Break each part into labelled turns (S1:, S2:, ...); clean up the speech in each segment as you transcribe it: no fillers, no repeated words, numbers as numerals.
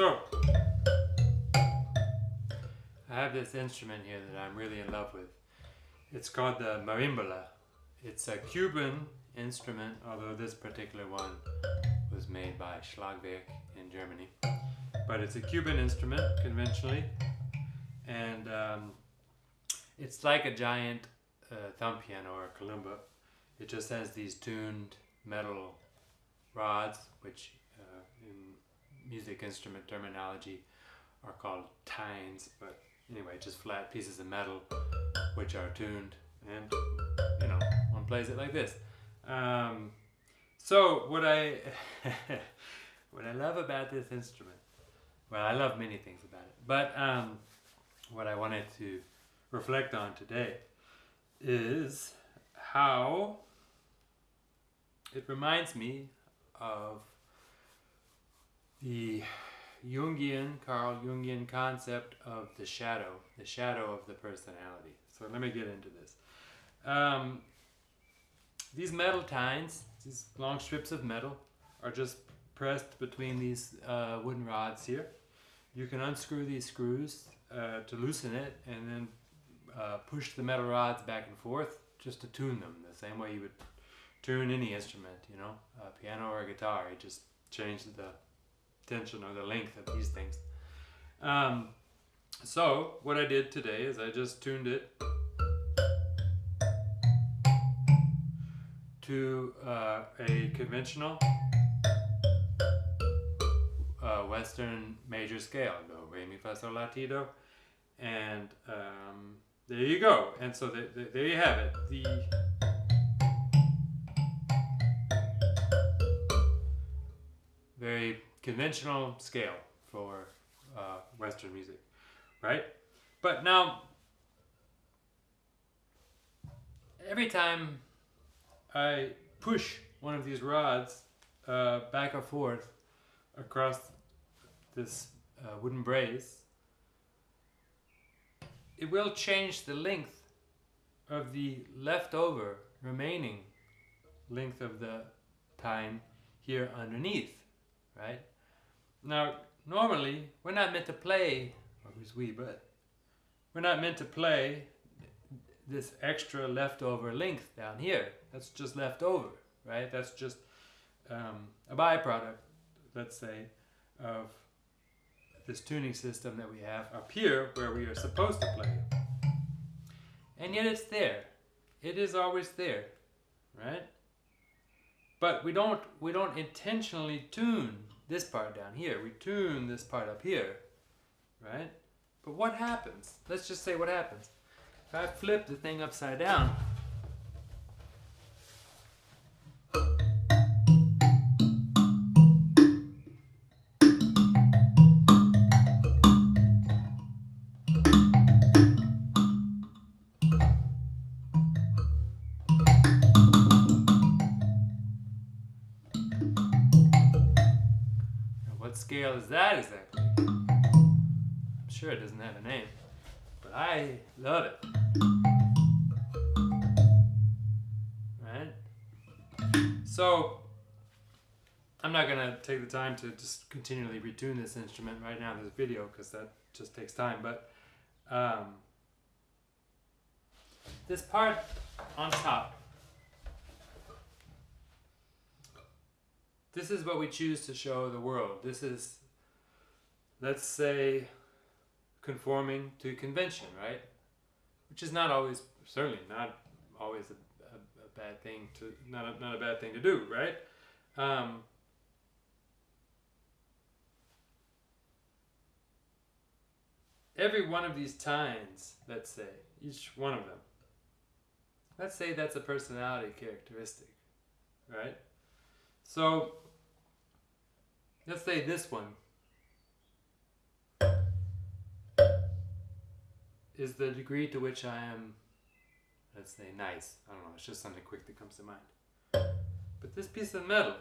S1: So, I have this instrument here that I'm really in love with. It's called the Marimbula. It's a Cuban instrument, although this particular one was made by Schlagwerk in Germany. But it's a Cuban instrument, conventionally. And it's like a giant thumb piano or a Kalimba. It just has these tuned metal rods, which in music instrument terminology are called tines, but anyway, just flat pieces of metal which are tuned, and one plays it like this. So what I what I love about this instrument, well, I love many things about it, but what I wanted to reflect on today is how it reminds me of the Carl Jungian concept of the shadow of the personality. So let me get into this. These metal tines, these long strips of metal, are just pressed between these wooden rods here. You can unscrew these screws to loosen it, and then push the metal rods back and forth just to tune them, the same way you would tune any instrument, a piano or a guitar. You just change the tension or the length of these things. So what I did today is I just tuned it to a conventional Western major scale, do, re, mi, fa, sol, la, ti, do, and there you go. And so there you have it. The very conventional scale for Western music, right? But now, every time I push one of these rods back or forth across this wooden brace, it will change the length of the leftover remaining length of the tine here underneath, right? Now, normally, we're not meant to play, or who's we, but we're not meant to play this extra leftover length down here. That's just left over, right? That's just a byproduct, let's say, of this tuning system that we have up here where we are supposed to play. And yet it's there. It is always there, right? But we don't intentionally tune this part down here. We tune this part up here, right? But what happens? Let's just say what happens. If I flip the thing upside down, what scale is that exactly? I'm sure it doesn't have a name, but I love it. Right? So, I'm not going to take the time to just continually retune this instrument right now in this video, because that just takes time, but this part on top, this is what we choose to show the world. This is, let's say, conforming to convention, right? Which is not always, certainly not always a bad thing to, not a bad thing to do, right? Every one of these tines, let's say, each one of them, let's say that's a personality characteristic, right? So, let's say this one is the degree to which I am, let's say, nice. I don't know, it's just something quick that comes to mind. But this piece of metal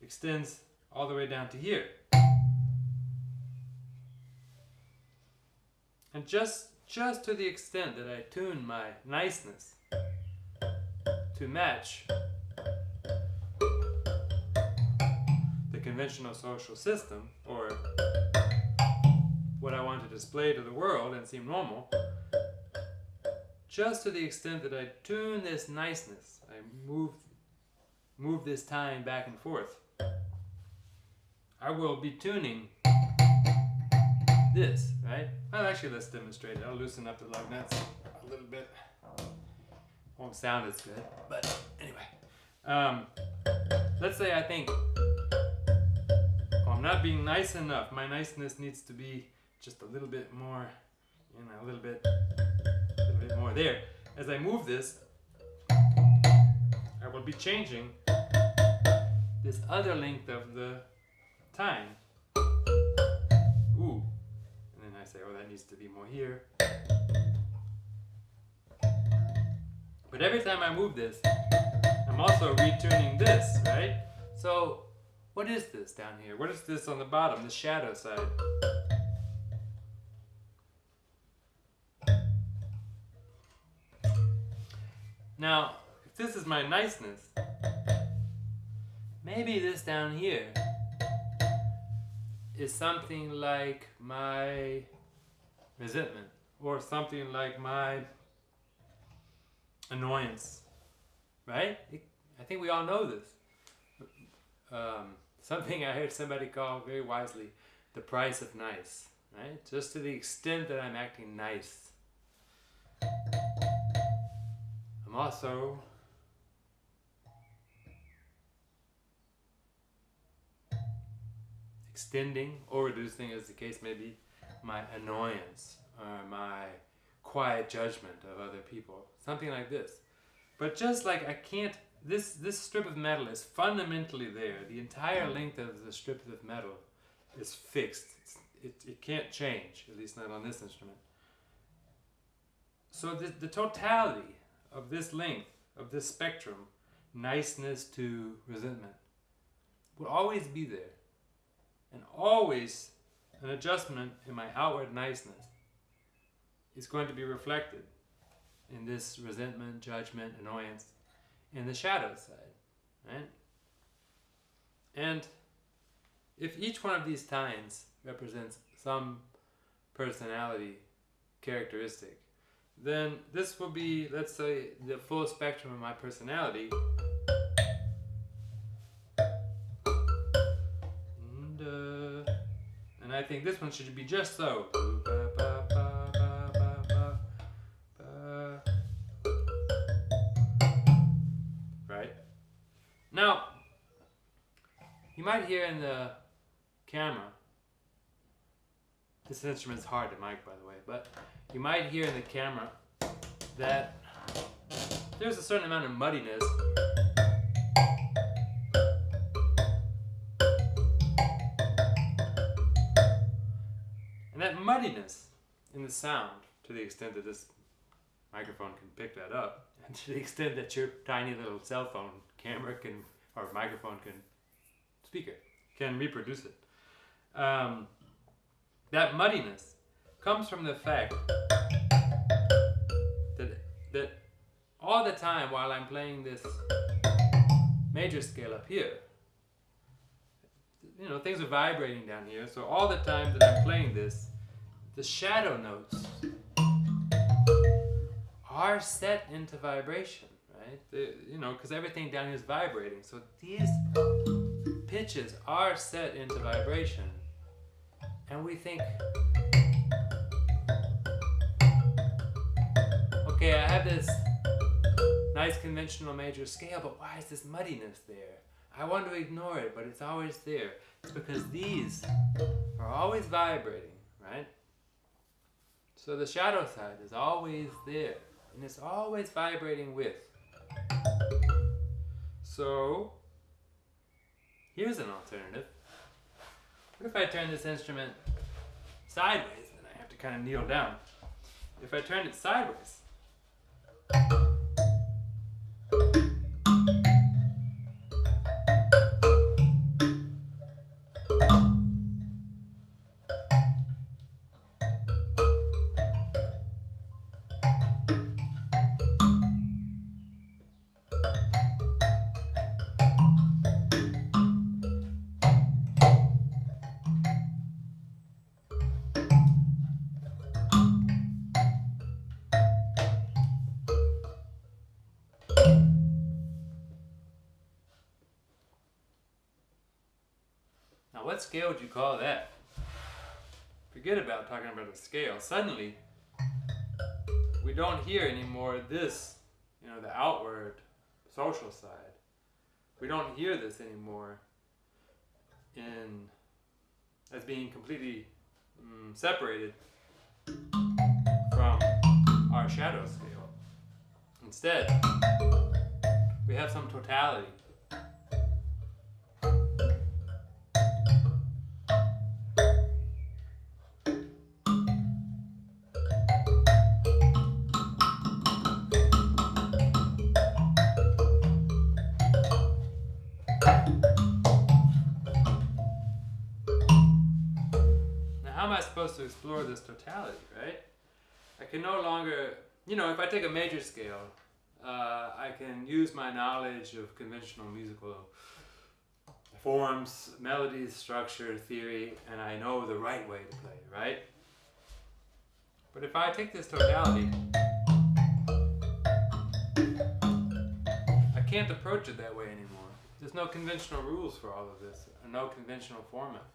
S1: extends all the way down to here. And just to the extent that I tune my niceness to match the conventional social system, or what I want to display to the world and seem normal, just to the extent that I tune this niceness, I move this time back and forth, I will be tuning this, right? Well, actually, let's demonstrate it. I'll loosen up the lug nuts a little bit. Won't sound as good, but anyway. Let's say I think, oh, I'm not being nice enough. My niceness needs to be just a little bit more, a little bit more there. As I move this, I will be changing this other length of the time. Ooh. And then I say, oh, that needs to be more here. But every time I move this, I'm also retuning this, right? So, what is this down here? What is this on the bottom, the shadow side? Now, if this is my niceness, maybe this down here is something like my resentment, or something like my annoyance, right? I think we all know this. Something I heard somebody call very wisely the price of nice, right? Just to the extent that I'm acting nice, I'm also extending or reducing, as the case may be, my annoyance or my quiet judgment of other people. Something like this. But just like I can't, this strip of metal is fundamentally there. The entire length of the strip of metal is fixed. It can't change, at least not on this instrument. So the totality of this length, of this spectrum, niceness to resentment, will always be there. And always an adjustment in my outward niceness is going to be reflected in this resentment, judgment, annoyance, in the shadow side, right? And if each one of these tines represents some personality characteristic, then this will be, let's say, the full spectrum of my personality. And I think this one should be just so. Right? Now, you might hear in the camera, this instrument's hard to mic, by the way, but you might hear in the camera that there's a certain amount of muddiness. And that muddiness in the sound, to the extent that this microphone can pick that up, and to the extent that your tiny little cell phone camera can, or microphone speaker can reproduce it. That muddiness comes from the fact that all the time while I'm playing this major scale up here, things are vibrating down here. So all the time that I'm playing this, the shadow notes are set into vibration, right? Because everything down here is vibrating. So these pitches are set into vibration. And we think, okay, I have this nice conventional major scale, but why is this muddiness there? I want to ignore it, but it's always there. It's because these are always vibrating, right? So the shadow side is always there, and it's always vibrating with. So here's an alternative. What if I turn this instrument sideways? Then I have to kind of kneel down. If I turn it sideways, Now, what scale would you call that? Forget about talking about a scale. Suddenly, we don't hear anymore this, the outward social side. We don't hear this anymore as being completely separated from our shadow scale. Instead, we have some totality. How am I supposed to explore this totality, right? I can no longer, if I take a major scale, I can use my knowledge of conventional musical forms, melodies, structure, theory, and I know the right way to play, right? But if I take this totality, I can't approach it that way anymore. There's no conventional rules for all of this, and no conventional format.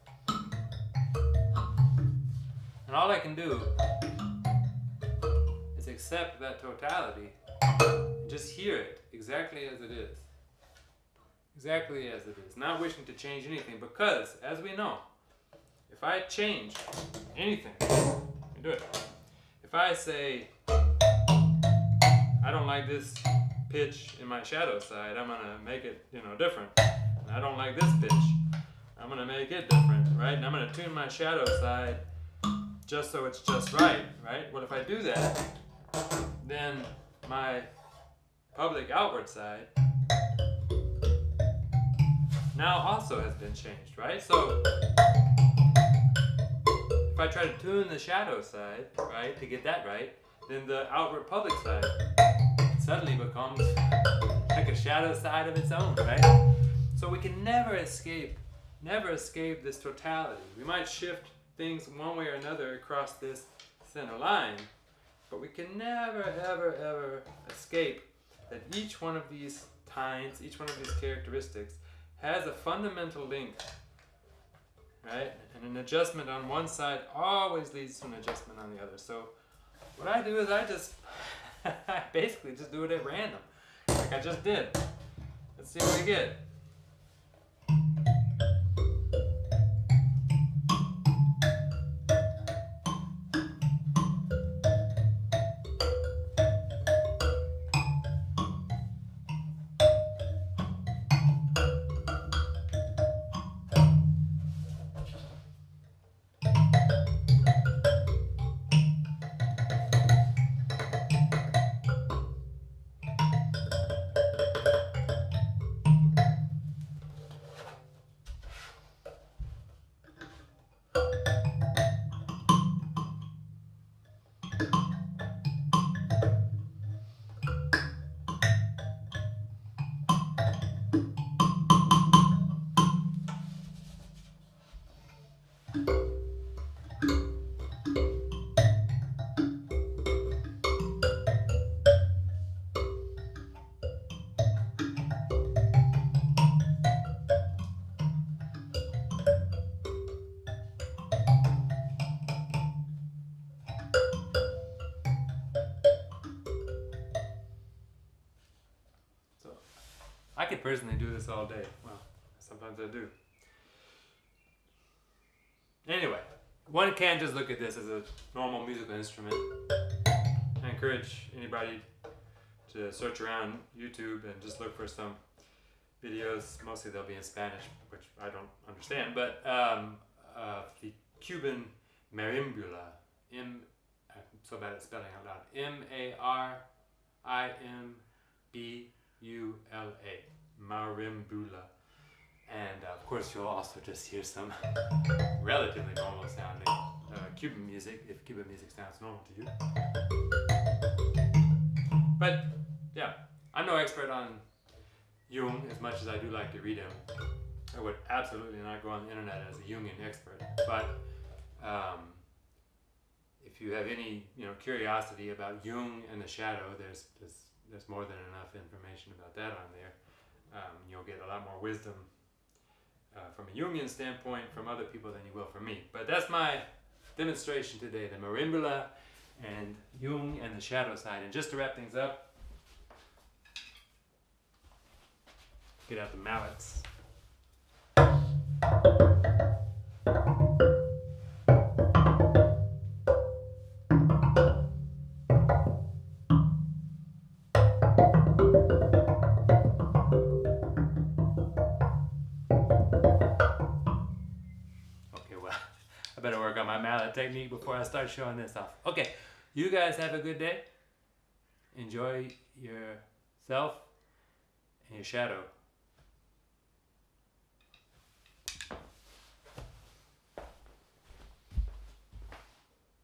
S1: And all I can do is accept that totality and just hear it exactly as it is. Exactly as it is. Not wishing to change anything, because, as we know, if I change anything, let me do it. If I say, I don't like this pitch in my shadow side, I'm going to make it, different. And I don't like this pitch, I'm going to make it different, right? And I'm going to tune my shadow side just so it's just right? Well, if I do that, then my public outward side now also has been changed, right? So if I try to tune the shadow side, right, to get that right, then the outward public side suddenly becomes like a shadow side of its own, right? So we can never escape this totality. We might shift things one way or another across this center line, but we can never, ever, ever escape that each one of these tines, each one of these characteristics has a fundamental link, right? And an adjustment on one side always leads to an adjustment on the other. So what I do is I basically just do it at random, like I just did. Let's see what we get. I could personally do this all day. Well, sometimes I do. Anyway, one can't just look at this as a normal musical instrument. I encourage anybody to search around YouTube and just look for some videos. Mostly they'll be in Spanish, which I don't understand, but the Cuban Marimbula. I'm so bad at spelling out loud. Marimbula. Marimbula. And of course you'll also just hear some relatively normal sounding Cuban music, if Cuban music sounds normal to you. But yeah, I'm no expert on Jung as much as I do like to read him. I would absolutely not go on the internet as a Jungian expert, but if you have any curiosity about Jung and the shadow, there's more than enough information about that on there. You'll get a lot more wisdom from a Jungian standpoint from other people than you will from me. But that's my demonstration today, the Marimbula and Jung and the shadow side. And just to wrap things up, get out the mallets. I better work on my mallet technique before I start showing this off. Okay, you guys have a good day. Enjoy yourself and your shadow.